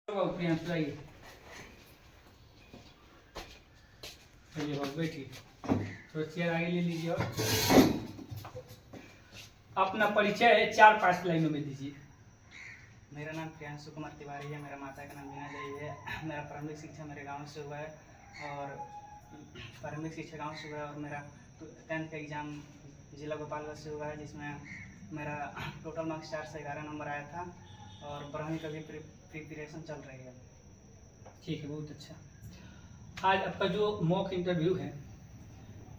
प्रियांशु आइए, चलिए बाबू बैठिए, थोड़ा चेयर आगे ले लीजिए और अपना परिचय 4-5 लाइनों में दीजिए। मेरा नाम प्रियांशु कुमार तिवारी है। मेरा माता का नाम मीना देवी है। मेरा प्रारंभिक शिक्षा मेरे गांव से हुआ है और प्रारंभिक शिक्षा गांव से हुआ है और मेरा 10th का एग्ज़ाम जिला गोपालगंज से हुआ है, जिसमें मेरा टोटल मार्क्स 4 से 11 नंबर आया था और 12वीं का भी प्रिपरेशन चल रही है। ठीक है, बहुत अच्छा। आज आपका जो मॉक इंटरव्यू है,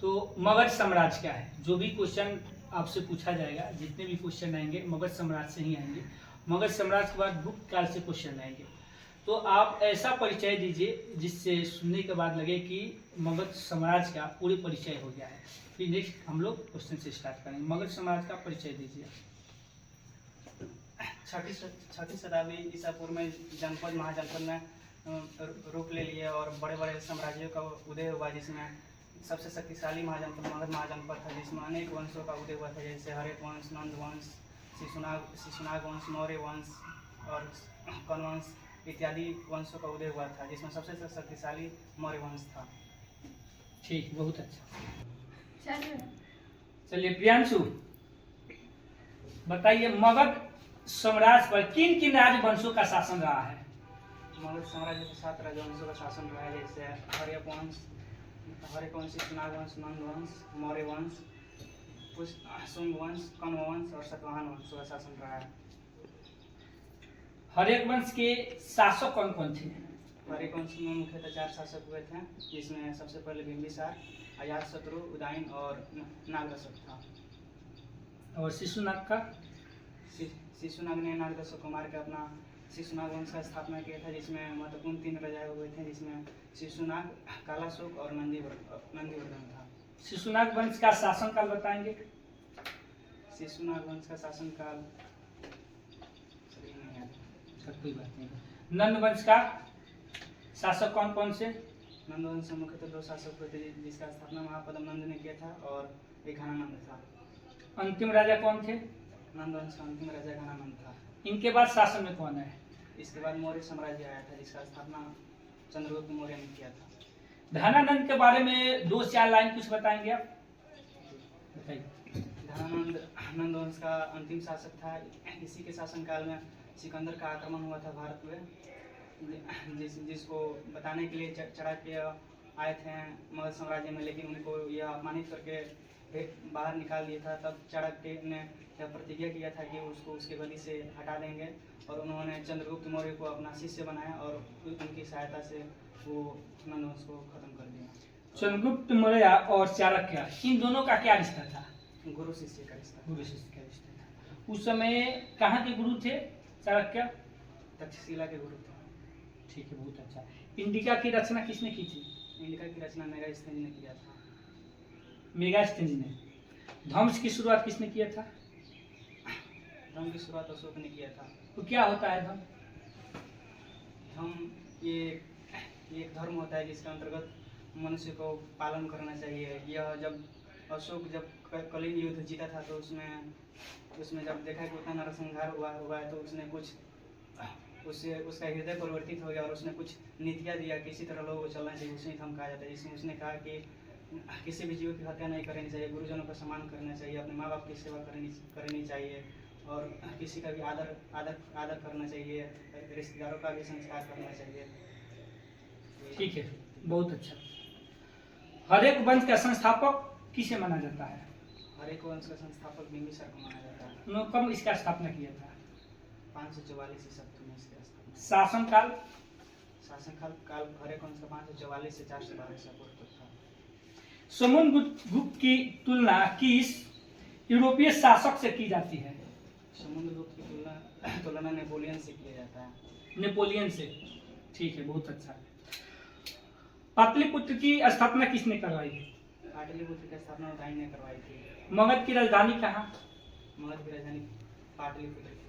तो मगध साम्राज्य क्या है, जो भी क्वेश्चन आपसे पूछा जाएगा, जितने भी क्वेश्चन आएंगे मगध साम्राज्य से ही आएंगे। मगध साम्राज्य के बाद गुप्त काल से क्वेश्चन आएंगे, तो आप ऐसा परिचय दीजिए जिससे सुनने के बाद लगे कि मगध साम्राज्य का पूरे परिचय हो गया है। फिर नेक्स्ट हम लोग क्वेश्चन से स्टार्ट करेंगे। मगध साम्राज्य का परिचय दीजिए। छठी शताब्दी ईसा पूर्व में जनपद महाजनपद में रूप ले लिए और बड़े बड़े साम्राज्यों का उदय हुआ, जिसमें सबसे शक्तिशाली महाजनपद मगध महाजनपद था, जिसमें अनेक वंशों का उदय हुआ था, जैसे हरेक वंश, नंद वंश, शिशुनाग वंश, मौर्य वंश और कौन वंश इत्यादि वंशों का उदय हुआ था, जिसमें सबसे शक्तिशाली मौर्य वंश था। ठीक, बहुत अच्छा। चलिए प्रियांशु, बताइए मगध साम्राज्य पर किन किन राजवंशों का शासन रहा है? मगध साम्राज्य पर 7 राजवंशों का शासन रहा है, जैसे हर्यक वंश, शिशुनाग वंश, नंद वंश, मौर्य वंश, शुंग वंश, कण्व वंश और सातवाहन वंश का शासन रहा है। हर्यक वंश के शासक कौन कौन थे? हर्यक वंश में मुख्यतः 4 शासक हुए थे, जिसमें सबसे पहले बिंबिसार, अजातशत्रु, उदयन और नागदशक था। और शिशुनाग का? शिशुनाग ने नागदशक को मार के अपना शिशुनाग वंश का स्थापना किया था, जिसमें महत्वपूर्ण 3 राजा हुए थे, जिसमें शिशुनाग, कालाशोक और नंदीवर्धन था। शिशुनाग वंश का शासन काल बताएंगे? शिशुनाग वंश का शासन काल कोई बात नहीं। नंद वंश का शासक कौन कौन से? नंद वंश में मुख्यतः 2 शासक हुए थे, जिसका स्थापना महापद्म नंद ने किया था और एक घनानंद था। अंतिम राजा कौन थे? नंद वंश का अंतिम राजा घनानंद था। इनके बाद शासन में कौन है? इसके बाद मौर्य साम्राज्य आया था, जिसका स्थापना चंद्रगुप्त मौर्य ने किया था। घनानंद के बारे में 2-4 लाइन कुछ बताएंगे आप? बताइए। घनानंद नंद वंश का अंतिम शासक था। इसी के शासनकाल में सिकंदर का आक्रमण हुआ था भारत में, जिसको बताने के लिए चाणक्य आए थे मगध साम्राज्य में, लेकिन उनको यह अपमानित करके बाहर निकाल दिया था। तब चाणक्य ने यह प्रतिज्ञा किया था कि उसको उसके गद्दी से हटा देंगे और उन्होंने चंद्रगुप्त मौर्य को अपना शिष्य बनाया और उनकी सहायता से वो नंद वंश को खत्म कर दिया। चंद्रगुप्त मौर्य और चाणक्य, इन दोनों का क्या रिश्ता था? गुरु शिष्य का रिश्ता। गुरु शिष्य का रिश्ता था। उस समय कहाँ के गुरु थे चाणक्य? तक्षशिला के गुरु थे। ठीक है, बहुत अच्छा। इंडिका की रचना किसने की थी? इंडिका की रचना मेगास्थनीज ने किया था। मेगास्थनीज ने। ध्वंस की शुरुआत किसने किया था? धर्म की शुरुआत अशोक ने किया था। तो क्या होता है धर्म? धर्म ये एक धर्म होता है जिसके अंतर्गत मनुष्य को पालन करना चाहिए। यह जब अशोक कलिंग युद्ध जीता था, तो उसमें जब देखा कि उतना नरसंहार हुआ है, तो उसने कुछ उसका हृदय परिवर्तित हो गया और उसने कुछ नीतियाँ दिया कि इसी तरह लोगों को चलना चाहिए। उसे धर्म कहा जाता है, जिसमें उसने कहा कि किसी भी जीव की हत्या नहीं करनी चाहिए, गुरुजनों का सम्मान करना चाहिए, अपने माँ बाप की सेवा करनी चाहिए और किसी का भी आदर करना चाहिए, रिश्तेदारों का भी संस्कार करना चाहिए। ठीक है, बहुत अच्छा। हरेक वंश का संस्थापक किसे माना जाता है? हरेक वंश का संस्थापक बिंबिसार को माना जाता है। उन्होंने कब इसका स्थापना किया था? 544 ईसा पूर्व में इसका स्थापना। शासनकाल हरेक वंश का 544 से 412 ईसा पूर्व तक था। समुद्रगुप्त की तुलना किस यूरोपीय शासक से की जाती है? समुद्रगुप्त की तुलना नेपोलियन से किया जाता है। नेपोलियन से। ठीक है, बहुत अच्छा। पाटलिपुत्र की स्थापना किसने करवाई? पाटलिपुत्र की स्थापना उदयन ने करवाई थी। मगध की राजधानी कहाँ? मगध की राजधानी पाटलिपुत्र थी।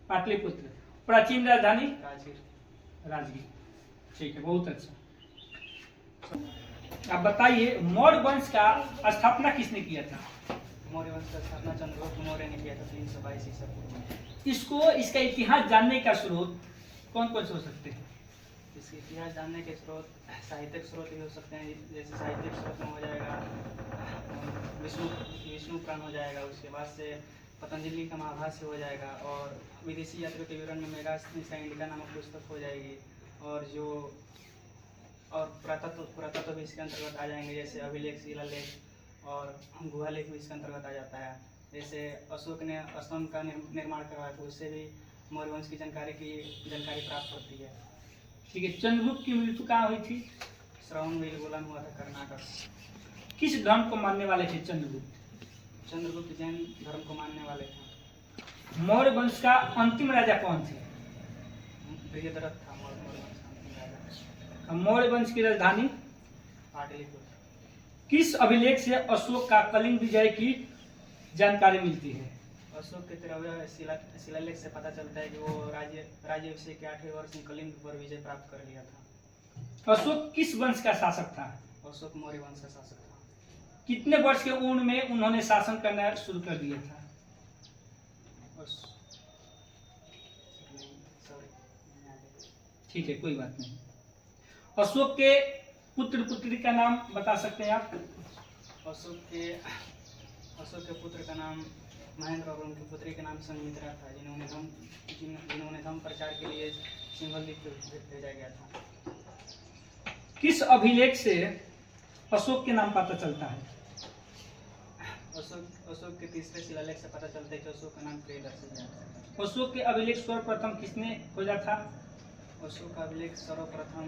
पाटलिपुत्र। प्राचीन राजधानी? राजगीर। ठीक है, बहुत अच्छा। अब बताइए मौर्य वंश का स्थापना किसने किया था? मौर्य वंश का स्थापना चंद्रगुप्त मौर्य ने किया था 322 ईसा पूर्व में। इसका इतिहास जानने का स्रोत कौन कौन से हो सकते हैं? इसके इतिहास जानने के स्रोत साहित्यिक स्रोत भी हो सकते हैं, जैसे साहित्यिक स्रोत में हो जाएगा विष्णु विष्णु पुराण हो जाएगा, उसके बाद से पतंजलि का महाभाष्य हो जाएगा, और विदेशी यात्रियों के विवरण में मेगास्थनीज का इंडिका नामक पुस्तक हो जाएगी, और पुरातत्व भी इसके अंतर्गत आ जाएंगे, जैसे अभिलेख, शिलालेख और गुहा लेख भी इसके अंतर्गत आ जाता है। जैसे अशोक ने स्तंभ का निर्माण करवाया, तो उससे भी मौर्य वंश की जानकारी प्राप्त होती है। ठीक है, चंद्रगुप्त की मृत्यु कहाँ हुई थी? श्रवणबेलगोला में हुआ था, कर्नाटक। किस धर्म को मानने वाले थे चंद्रगुप्त? चंद्रगुप्त जैन धर्म को मानने वाले थे। मौर्य वंश का अंतिम राजा कौन थे? बृहद्रथ था मौर्य वंश का अंतिम राजा। मौर्य वंश की राजधानी? पाटलिपुत्र। किस अभिलेख से अशोक का कलिंग विजय की जानकारी मिलती है? अशोक के 13वें शिलालेख से पता चलता है कि वो राज्याभिषेक के 8वें वर्ष में कलिंग पर विजय प्राप्त कर लिया था। अशोक किस वंश का शासक था? अशोक मौर्य वंश का शासक था। कितने वर्ष के उम्र में उन्होंने शासन करना शुरू कर दिया था? ठीक है, कोई बात नहीं। अशोक के पुत्र पुत्री का नाम बता सकते हैं आप? अशोक के पुत्र का नाम महेंद्र और उनकी पुत्री का नाम संमित्रा था, जिन्होंने धर्म प्रचार के लिए सिंहल द्वीप भेजा गया था। किस अभिलेख से अशोक के नाम पता चलता है? अशोक के 3रे शिलालेख से पता चलता है कि अशोक का नाम प्रियदर्शी है। अशोक के अभिलेख सर्वप्रथम किसने खोजा था? अशोक का अभिलेख सर्वप्रथम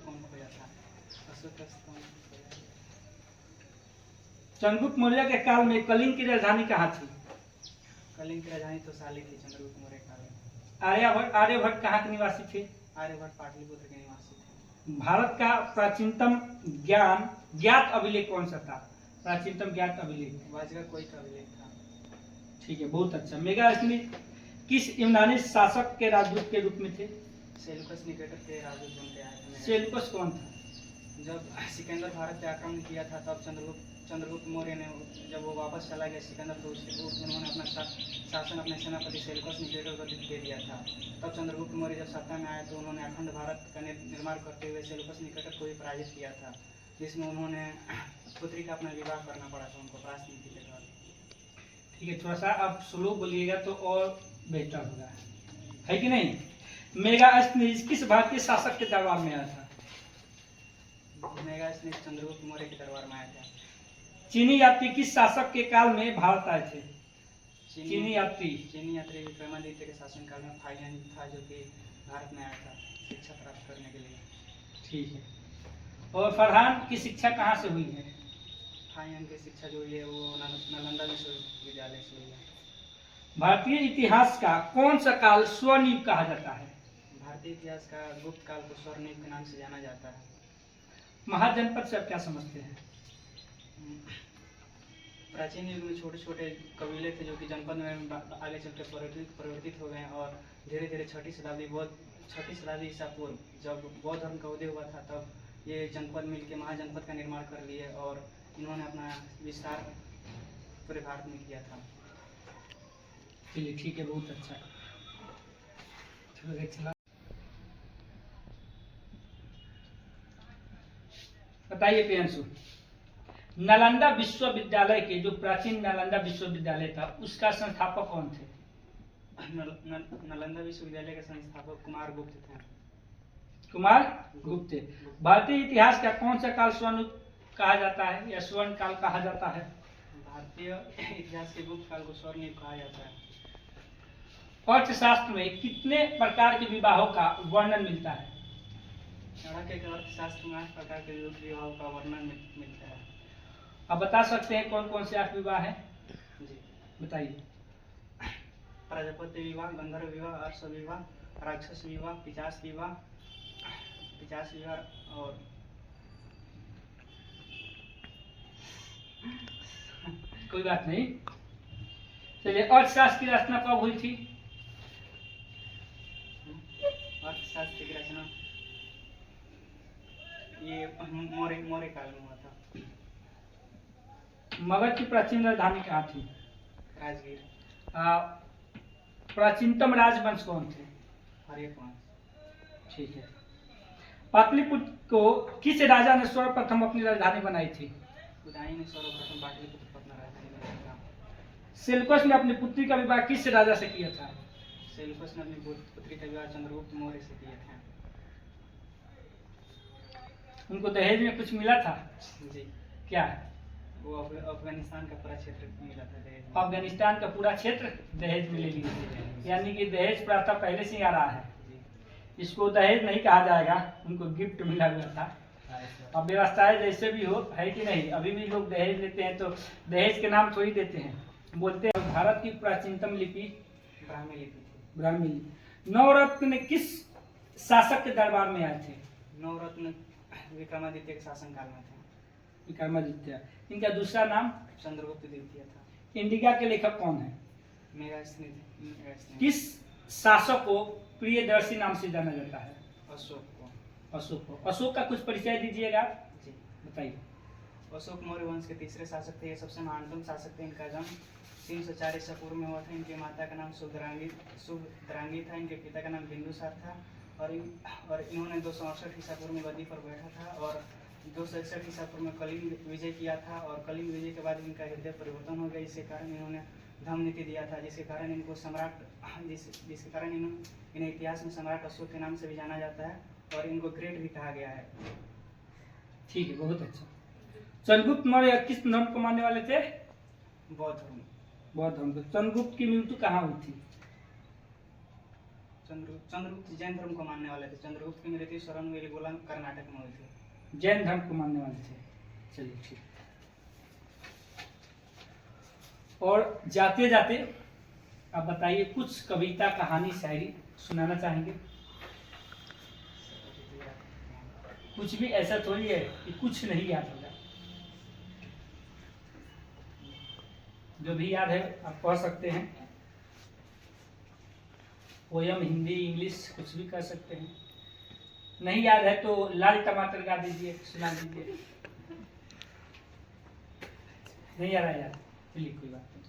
कौन खोजा था? अशोक का चंद्रगुप्त मौर्य के काल में कलिंग की राजधानी कहाँ थी? कलिंग की राजधानी तो साली थी चंद्रगुप्त मौर्य काल में। आर्यभट्ट कहाँ के निवासी थे? आर्यभट्ट पाटलिपुत्र के निवासी थे। भारत का प्राचीनतम ज्ञात अभिलेख कौन सा था? प्राचीनतम ज्ञात अभिलेख वाजगा कोई का अभिलेख था। ठीक है, बहुत अच्छा। मेगास्थनीज किस यूनानी शासक के राजदूत के रूप में थे? सेल्यूकस निकेटर के राजदूत बनते आए थे। सेल्यूकस कौन था? जब सिकंदर भारत पे आक्रमण किया था, तब चंद्रगुप्त मौर्य ने जब वो वापस चला गया सिकंदर, तो उन्होंने अपना शासन अपने सेनापति सेल्यूकस निकेटर को दे दिया था। तब चंद्रगुप्त मौर्य जब सत्ता में आए, तो उन्होंने अखंड भारत का निर्माण करते हुए सेल्यूकस निकेटर को भी पराजित किया था, जिसमें उन्होंने पुत्री का अपना विवाह करना पड़ा था उनको प्राचीन नीति के द्वारा। ठीक है, थोड़ा सा आप स्लो बोलिएगा तो और बेहतर होगा, है कि नहीं? मेगास्थनीज किस भारतीय शासक के दरबार में आया था? मेगास्थनीज चंद्रगुप्त मौर्य के दरबार में आया था। चीनी यात्री किस शासक के काल में भारत आए थे? चीनी यात्री विक्रमादित्य के शासनकाल में फाइयान था, जो कि भारत में आया था शिक्षा प्राप्त करने के लिए। ठीक है, और फरहान की शिक्षा कहाँ से हुई है? फाइयान की शिक्षा जो हुई है वो नालंदा विश्वविद्यालय से हुई है। भारतीय इतिहास का कौन सा काल स्वर्णयुग कहा जाता है? भारतीय इतिहास का गुप्त काल को स्वर्णयुग के नाम से जाना जाता है। महाजनपद से आप क्या समझते हैं? प्राचीन युग में छोटे छोटे कबीले थे, जो कि जनपद में आगे चलकर परिवर्तित हो गए, और धीरे धीरे 6ठी शताब्दी ईसा पूर्व जब बौद्ध धर्म का उदय हुआ था, तब ये जनपद मिलकर महाजनपद का निर्माण कर लिए, और इन्होंने अपना विस्तार पूरे भारत में किया था। चलिए, ठीक है, बहुत अच्छा। बताइए प्रियांशु, नालंदा विश्वविद्यालय के जो प्राचीन नालंदा विश्वविद्यालय था, उसका संस्थापक कौन थे? नालंदा विश्वविद्यालय के संस्थापक कुमार गुप्त थे। कुमार गुप्त। भारतीय इतिहास का कौन सा काल स्वर्ण कहा जाता है या स्वर्ण काल कहा जाता है? भारतीय इतिहास के गुप्त काल को स्वर्ण युग कहा जाता है। अर्थशास्त्र में कितने प्रकार के विवाहों का वर्णन मिलता है? चाणक्य के अर्थशास्त्र में 8 प्रकार के विवाहों का वर्णन मिलता है। आप बता सकते हैं कौन कौन से 8 विवाह हैं? जी बताइए। प्रजापति विवाह, गंधर्व विवाह, अर्श विवाह, राक्षस विवाह, पिशाच विवाह और कोई बात नहीं। चलिए, अर्थशास्त्र की रचना कब हुई थी? अर्थशास्त्र की रचना ये मौर्य काल में हुआ था। मगध की प्राचीन राजधानी कहाँ थी? राजगीर। प्राचीनतम राजवंश कौन थे? हर्यक वंश। ठीक है। पाटलिपुत्र को किस राजा ने सर्वप्रथम अपनी राजधानी बनाई थी? उदयन ने सर्वप्रथम पाटलिपुत्र को अपना राजधानी बनाया था। सेल्युकस ने अपनी पुत्री का विवाह किस राजा से किया था? सेल्युकस ने अपनी पुत्री का विवाह चंद्रगुप्त मौर्य से किया था। उनको दहेज में कुछ मिला था? जी। क्या? वो अफगानिस्तान का पूरा क्षेत्र मिला था दहेज में। अफगानिस्तान का पूरा क्षेत्र दहेज में ले लिया, यानी कि दहेज प्रथा पहले से ही आ रहा है। जी। इसको दहेज नहीं कहा जाएगा, उनको गिफ्ट मिला हुआ था। अब व्यवस्थाएं जैसे भी हो, है कि नहीं, अभी भी लोग दहेज लेते हैं तो दहेज के नाम थोड़ी देते हैं, बोलते हैं। भारत की प्राचीनतम लिपि ब्राह्मी लिपि थी। ब्राह्मी लिपि। नवरत्न किस शासक के दरबार में आए थे? नवरत्न विक्रमादित्य के शासनकाल में थे। विक्रमादित्य। इनका दूसरा नाम? चंद्रगुप्त द्वितीय था। इंडिका के लेखक कौन है? मेगास्थनीज। किस शासक को प्रियदर्शी नाम से जाना जाता है? अशोक को। अशोक को। अशोक का कुछ परिचय दीजिएगा। जी बताइए। अशोक मौर्य वंश के तीसरे शासक थे। ये सबसे महानतम शासक थे। इनका जन्म 304 ईसा पूर्व में हुआ था। इनकी माता का नाम शुभद्रांगी था। इनके पिता का नाम बिंदुसार था और इन्होंने 268 ईसा पूर्व में गद्दी पर बैठा था और 261 ईसा पूर्व में कलिंग विजय किया था और कलिंग विजय के बाद इनका हृदय परिवर्तन हो गया। इसके कारण इन्होंने धम्म नीति दिया था, जिसके कारण इनको सम्राट जिसके कारण इन्हें इतिहास में सम्राट अशोक के नाम से भी जाना जाता है और इनको ग्रेट भी कहा गया है। ठीक है, बहुत अच्छा। चंद्रगुप्त मौर्य किस धर्म को मानने वाले थे? बौद्ध धर्म। बौद्ध धर्म। चंद्रगुप्त की मृत्यु कहाँ हुई थी? चंद्रगुप्त जैन धर्म को मानने वाले थे। चंद्रगुप्त की मृत्यु सरनवेलीगोला कर्नाटक में हुई थी। जैन धर्म को मानने वाले थे। चलिए ठीक। और जाते जाते आप बताइए, कुछ कविता, कहानी, शायरी सुनाना चाहेंगे? कुछ भी, ऐसा थोड़ी है कि कुछ नहीं याद होगा। जो भी याद है आप पढ़ सकते हैं। पोयम, हिंदी, इंग्लिश, कुछ भी कर सकते हैं। नहीं याद है तो लाल टमाटर गा दीजिए, सुना दीजिए। नहीं आ रहा याद, चलिए कोई बात नहीं।